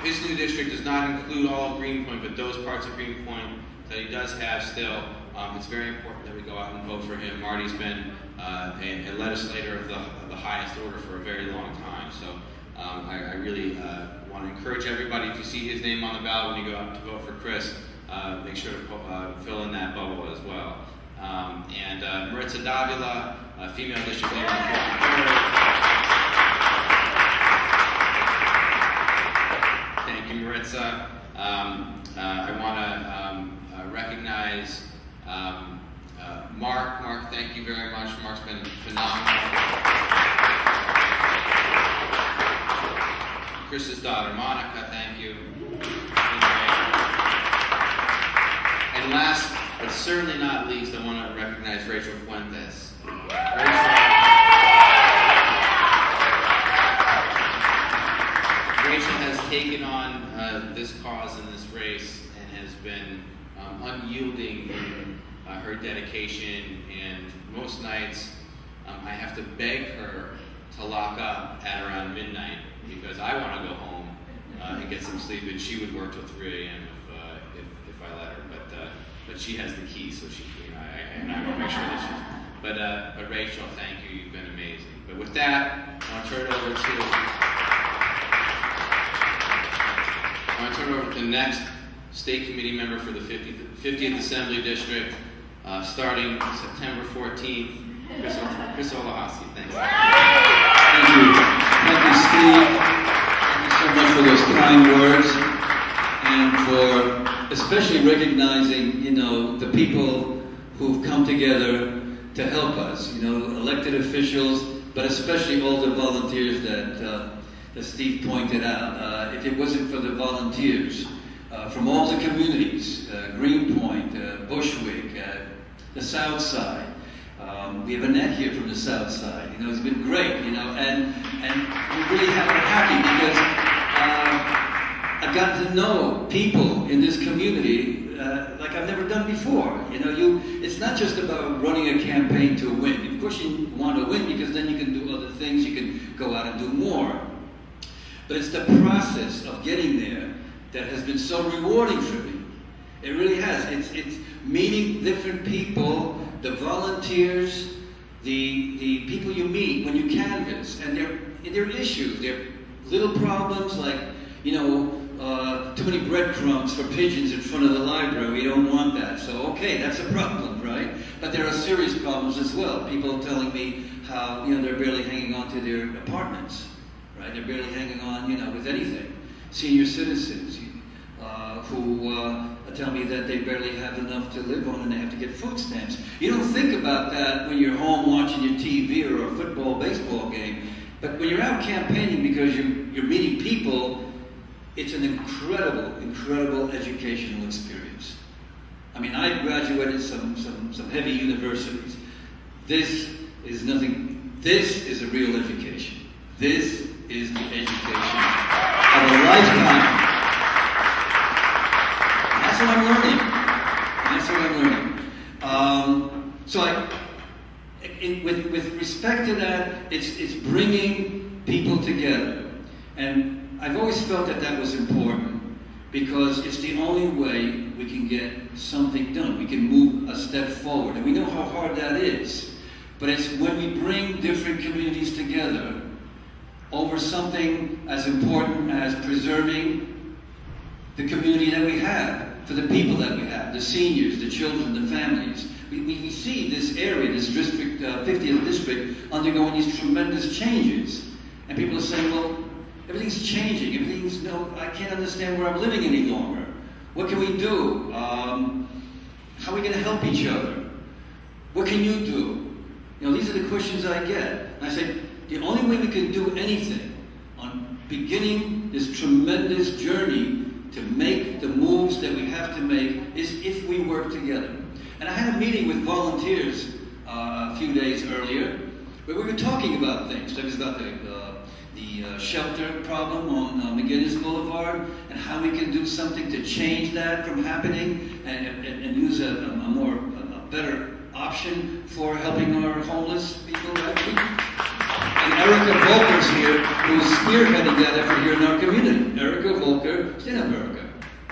his new district does not include all of Greenpoint, but those parts of Greenpoint that he does have still, it's very important that we go out and vote for him. Marty's been a legislator of the highest order for a very long time, so I really want to encourage everybody, if you see his name on the ballot when you go out to vote for Chris, make sure to fill in that bubble as well. And Maritza Davila, female district leader. Thank you, Maritza. I want to recognize Mark. Mark, thank you very much. Mark's been phenomenal. Chris's daughter, Monica, thank you. And last, but certainly not least, I want to recognize Rachel Fuentes. Rachel has taken on this cause and this race and has been unyielding in her dedication, and most nights I have to beg her to lock up at around midnight because I want to go home and get some sleep, and she would work till 3 a.m. if I let her. But she has the key, so she, and I want to make sure that she's. But Rachel, thank you. You've been amazing. But with that, I want to turn it over to the next state committee member for the 50th Assembly District, starting September 14th. Chris Olechowski. Thanks. Thank you. Thank you, Steve. Thank you so much for those kind words, and for especially recognizing, the people who've come together to help us, elected officials, but especially all the volunteers that Steve pointed out. If it wasn't for the volunteers from all the communities, Greenpoint, Bushwick, the South Side. We have Annette here from the South Side. It's been great, and we really we're happy because I've gotten to know people in this community like I've never done before. It's not just about running a campaign to win. Of course you want to win because then you can do other things, you can go out and do more. But it's the process of getting there that has been so rewarding for me. It really has. It's meeting different people, the volunteers, the people you meet when you canvass, and their issues, their little problems like, too many breadcrumbs for pigeons in front of the library. We don't want that. So, okay, that's a problem, right? But there are serious problems as well. People telling me how, they're barely hanging on to their apartments, right? They're barely hanging on, with anything. Senior citizens who tell me that they barely have enough to live on and they have to get food stamps. You don't think about that when you're home watching your TV or a football, baseball game. But when you're out campaigning because you're meeting people, it's an incredible, incredible educational experience. I mean, I graduated some heavy universities. This is nothing. This is a real education. This is the education of a lifetime. That's what I'm learning. That's what I'm learning. So with respect to that, it's bringing people together. And I've always felt that was important because it's the only way we can get something done. We can move a step forward. And we know how hard that is. But it's when we bring different communities together over something as important as preserving the community that we have, for the people that we have, the seniors, the children, the families. We see this area, this district, 50th district, undergoing these tremendous changes. And people are saying, well, everything's changing. I can't understand where I'm living any longer. What can we do? How are we going to help each other? What can you do? These are the questions I get. And I say, the only way we can do anything on beginning this tremendous journey to make the moves that we have to make is if we work together. And I had a meeting with volunteers a few days earlier where we were talking about things. It was about the shelter problem on McGinnis Boulevard and how we can do something to change that from happening and use a better option for helping our homeless people. And Erica Volker's here, who's spearheading that effort here in our community. Erica Volker America.